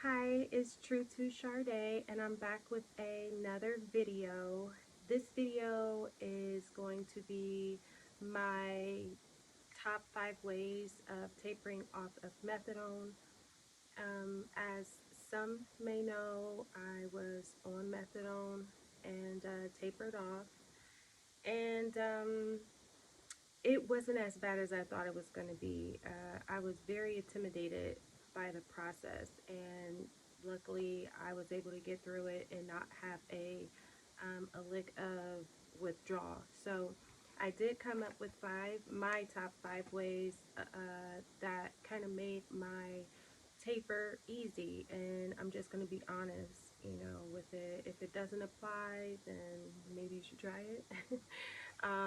Hi, it's True to Sade, and I'm back with another video. This video is going to be my top 5 ways of tapering off of methadone. As some may know, I was on methadone and tapered off, and it wasn't as bad as I thought it was going to be. I was very intimidated by the process, and luckily I was able to get through it and not have a lick of withdrawal. So I did come up with my top 5 ways that kind of made my taper easy, and I'm just going to be honest, with it. If it doesn't apply, then maybe you should try it.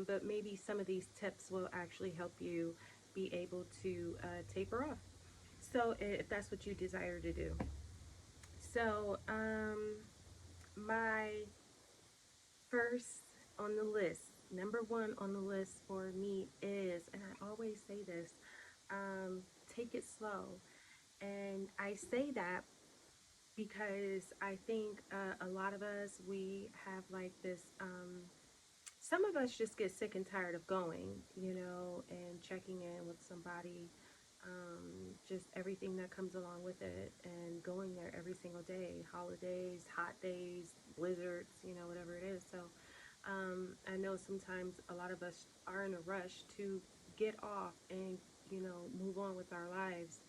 But maybe some of these tips will actually help you be able to taper off. So if that's what you desire to do. So my first on the list, number one on the list for me is, and I always say this, take it slow. And I say that because I think a lot of us, we have like this, some of us just get sick and tired of going, and checking in with somebody, just everything that comes along with it, and going there every single day, holidays, hot days, blizzards, whatever it is. So I know sometimes a lot of us are in a rush to get off and, move on with our lives.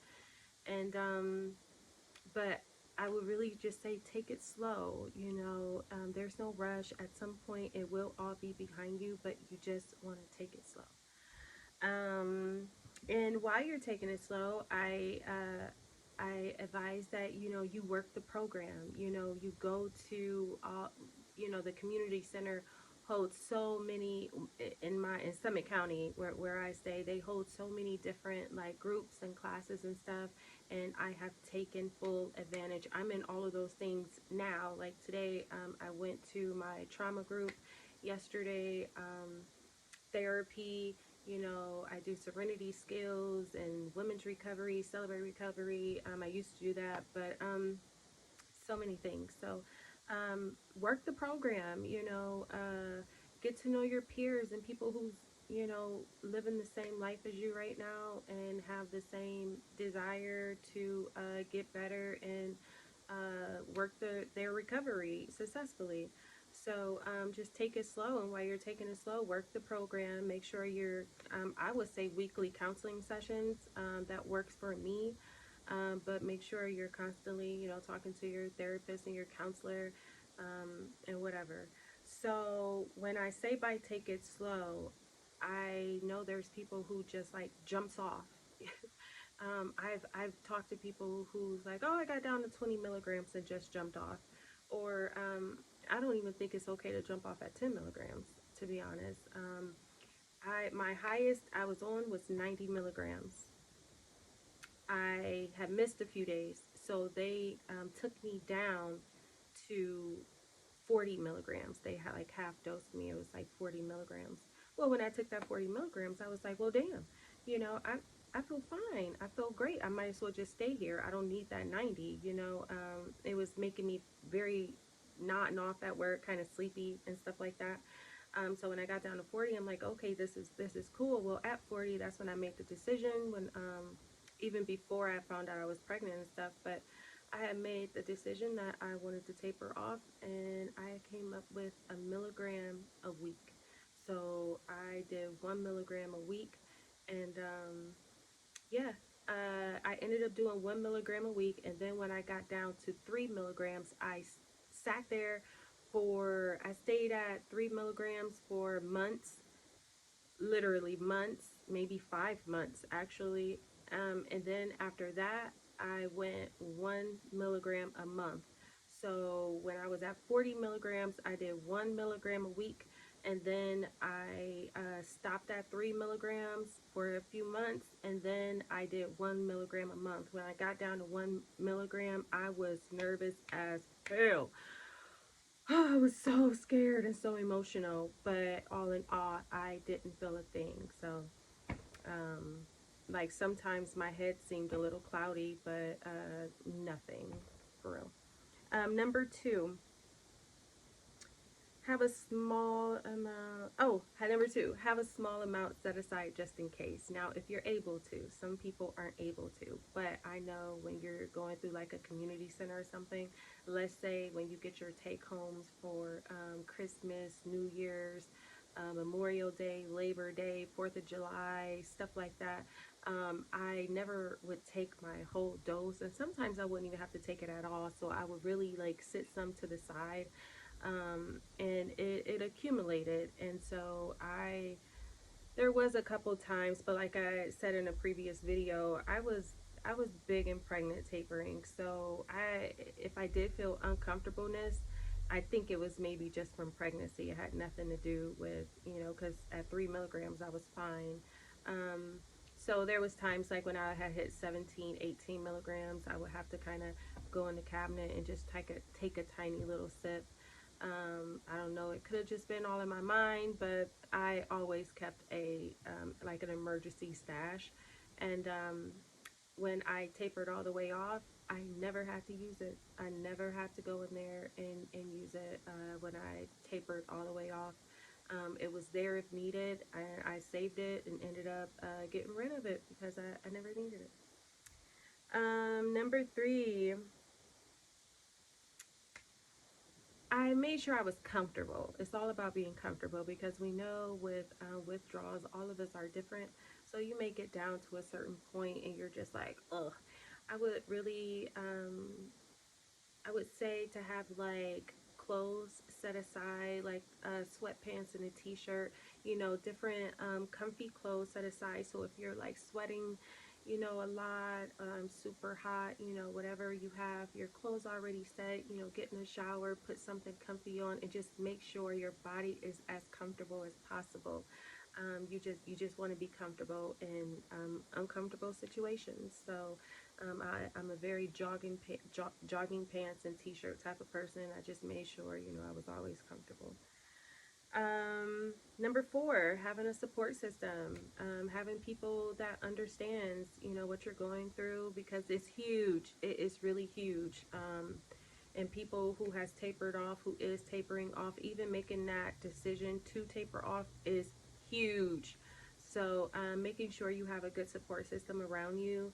And but I would really just say take it slow. There's no rush. At some point, it will all be behind you, but you just want to take it slow. And while you're taking it slow, I advise that you work the program. You go to the community center holds so many in Summit County where I stay. They hold so many different like groups and classes and stuff, and I have taken full advantage. I'm in all of those things now. Like today, I went to my trauma group. Yesterday, therapy. I do serenity skills and women's recovery, celebrate recovery. I used to do that, but so many things. So work the program, get to know your peers and people who's, living the same life as you right now and have the same desire to get better and work their recovery successfully. So just take it slow, and while you're taking it slow, work the program. Make sure you're, I would say, weekly counseling sessions. That works for me, but make sure you're constantly, talking to your therapist and your counselor, and whatever. So when I say by take it slow, I know there's people who just like jumps off. I've talked to people who's like, oh, I got down to 20 milligrams and just jumped off, or I don't even think it's okay to jump off at 10 milligrams. To be honest, my highest I was on was 90 milligrams. I had missed a few days, so they took me down to 40 milligrams. They had like half dosed me. It was like 40 milligrams. Well, when I took that 40 milligrams, I was like, well, damn, I feel fine. I feel great. I might as well just stay here. I don't need that 90. It was making me very nodding off at work, kind of sleepy and stuff like that. So when I got down to 40, I'm like, okay, this is cool. Well, at 40, that's when I made the decision. When even before I found out I was pregnant and stuff, but I had made the decision that I wanted to taper off, and I came up with a milligram a week. So I did 1 milligram a week, and yeah, I ended up doing 1 milligram a week, and then when I got down to 3 milligrams, I sat there I stayed at 3 milligrams for months, literally months, maybe 5 months actually. And then after that, I went 1 milligram a month. So when I was at 40 milligrams, I did 1 milligram a week. And then I stopped at 3 milligrams for a few months. And then I did 1 milligram a month. When I got down to 1 milligram, I was nervous as hell. I was so scared and so emotional, but all in all, I didn't feel a thing. So, um, Like sometimes my head seemed a little cloudy, but nothing for real. Number two, have a small amount. Oh, number two, have a small amount set aside just in case. Now, if you're able to, some people aren't able to, but I know when you're going through like a community center or something, let's say when you get your take homes for Christmas, New Year's, Memorial Day, Labor Day, 4th of July, stuff like that. I never would take my whole dose, and sometimes I wouldn't even have to take it at all. So I would really like sit some to the side, and it accumulated. And so there was a couple times, but like I said in a previous video, I was big in pregnant tapering. So if I did feel uncomfortableness, I think it was maybe just from pregnancy. It had nothing to do with, because at 3 milligrams I was fine. So there was times like when I had hit 17, 18 milligrams, I would have to kind of go in the cabinet and just take a tiny little sip. I don't know, it could have just been all in my mind, but I always kept like an emergency stash. And when I tapered all the way off, I never had to use it. I never had to go in there and use it when I tapered all the way off. It was there if needed. I saved it and ended up getting rid of it because I never needed it. Number three, I made sure I was comfortable. It's all about being comfortable because we know with withdrawals, all of us are different. So you may get down to a certain point and you're just like, ugh. I would really, I would say to have like clothes set aside, like sweatpants and a t-shirt, different comfy clothes set aside. So if you're like sweating, a lot, super hot, whatever, you have your clothes already set, get in the shower, put something comfy on, and just make sure your body is as comfortable as possible. You just want to be comfortable in uncomfortable situations. So I'm a very jogging pants and t-shirt type of person. I just made sure, I was always comfortable. Number four, having a support system, having people that understands, what you're going through, because it's huge. It is really huge. And people who has tapered off, who is tapering off, even making that decision to taper off is huge. So making sure you have a good support system around you,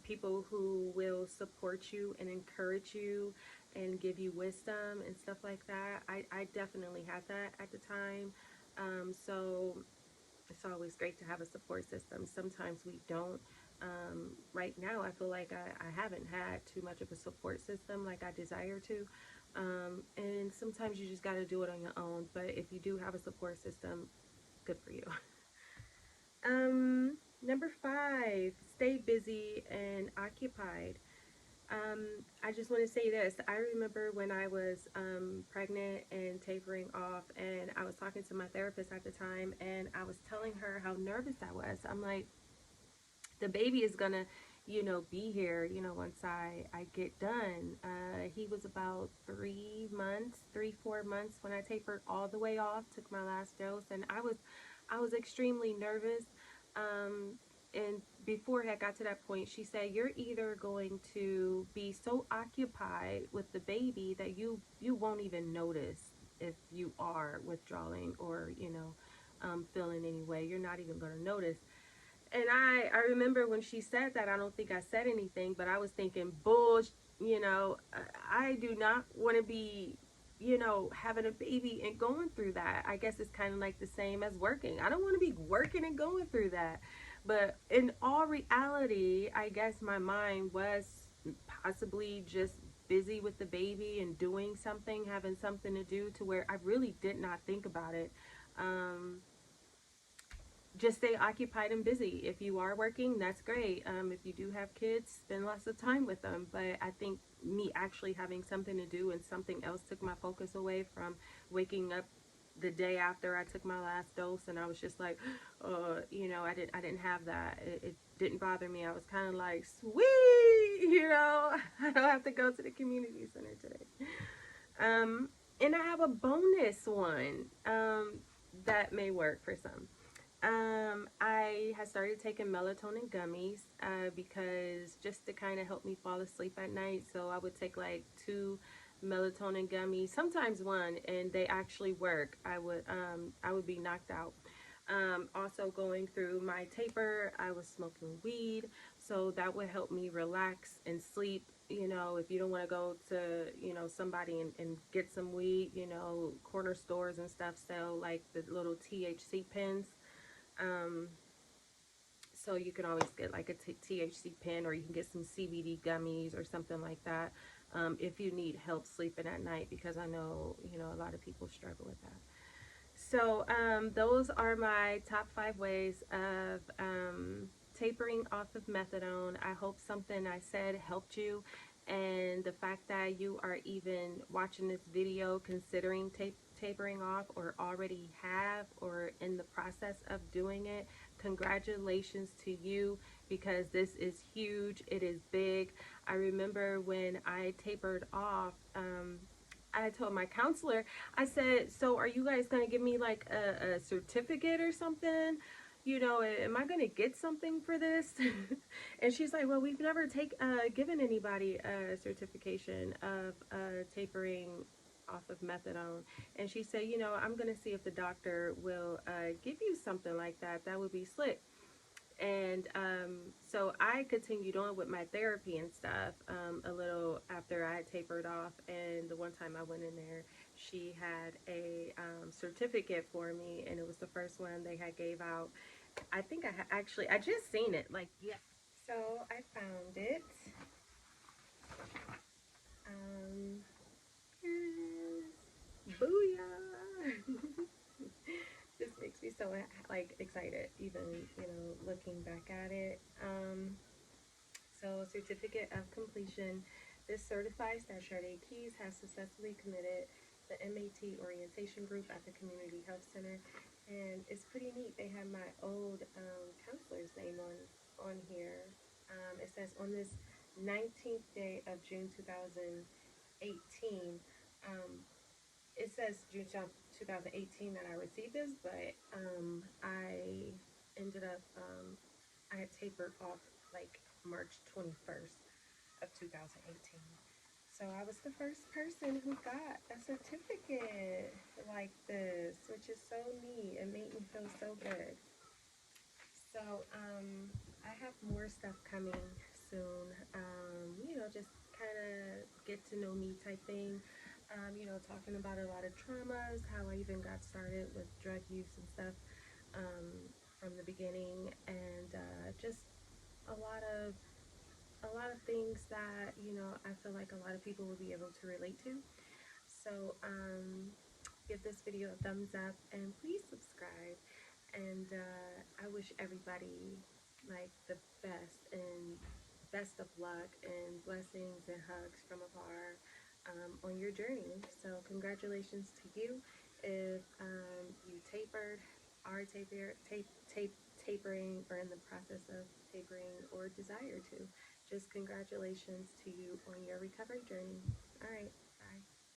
people who will support you and encourage you and give you wisdom and stuff like that. I definitely had that at the time. So it's always great to have a support system. Sometimes we don't. Right now, I feel like I haven't had too much of a support system like I desire to. And sometimes you just got to do it on your own. But if you do have a support system, good for you. Number five, stay busy and occupied. I just want to say this. I remember when I was pregnant and tapering off, and I was talking to my therapist at the time, and I was telling her how nervous I was. I'm like, the baby is gonna, be here, once I get done. He was about 3 months, 4 months when I tapered all the way off, took my last dose, and I was extremely nervous. And before I got to that point, she said, "You're either going to be so occupied with the baby that you won't even notice if you are withdrawing or feeling any way. You're not even going to notice." And I remember when she said that, I don't think I said anything, but I was thinking, bullshit, I do not want to be, having a baby and going through that. I guess it's kind of like the same as working. I don't want to be working and going through that. But in all reality, I guess my mind was possibly just busy with the baby and doing something, having something to do, to where I really did not think about it. Um, just stay occupied and busy. If you are working, that's great. If you do have kids, spend lots of time with them. But I think me actually having something to do and something else took my focus away from waking up the day after I took my last dose, and I was just like, I didn't have that. It didn't bother me. I was kind of like, sweet, I don't have to go to the community center today. And I have a bonus one that may work for some. I had started taking melatonin gummies because just to kind of help me fall asleep at night. So I would take like two melatonin gummies, sometimes one, and they actually work. I would be knocked out. Also going through my taper, I was smoking weed, so that would help me relax and sleep. You know, if you don't want to go to, somebody and get some weed, corner stores and stuff sell like the little THC pens. Um, so you can always get like a THC pen, or you can get some CBD gummies or something like that, if you need help sleeping at night, because I know, a lot of people struggle with that. So those are my top 5 ways of tapering off of methadone. I hope something I said helped you. And the fact that you are even watching this video considering tapering off, or already have, or in the process of doing it, congratulations to you, because this is huge. It is big. I remember when I tapered off, I told my counselor, I said, so are you guys going to give me like a certificate or something? Am I going to get something for this? And she's like, well, we've never given anybody a certification of tapering off of methadone. And she said, I'm going to see if the doctor will give you something like that. That would be slick. And so I continued on with my therapy and stuff a little after I had tapered off. And the one time I went in there, she had a certificate for me, and it was the first one they had gave out. I think I just seen it. Like, yeah. So I found it. Um, Booyah! This makes me so like excited, even looking back at it. So, certificate of completion. This certifies that Sade Keys has successfully committed the MAT orientation group at the Community Health Center, and it's pretty neat. They have my old counselor's name on here. It says on this 19th day of June 2018. It says June 2018 that I received this, but I ended up I had tapered off like March 21st of 2018. So I was the first person who got a certificate like this, which is so neat. It made me feel so good. So I have more stuff coming soon. Just kind of get to know me type thing. Talking about a lot of traumas, how I even got started with drug use and stuff from the beginning, and just a lot of things that I feel like a lot of people will be able to relate to. So give this video a thumbs up, and please subscribe. And I wish everybody like the best, and best of luck and blessings and hugs from afar on your journey. So congratulations to you if you tapered, are tapering, or in the process of tapering, or desire to. Just congratulations to you on your recovery journey. All right, bye.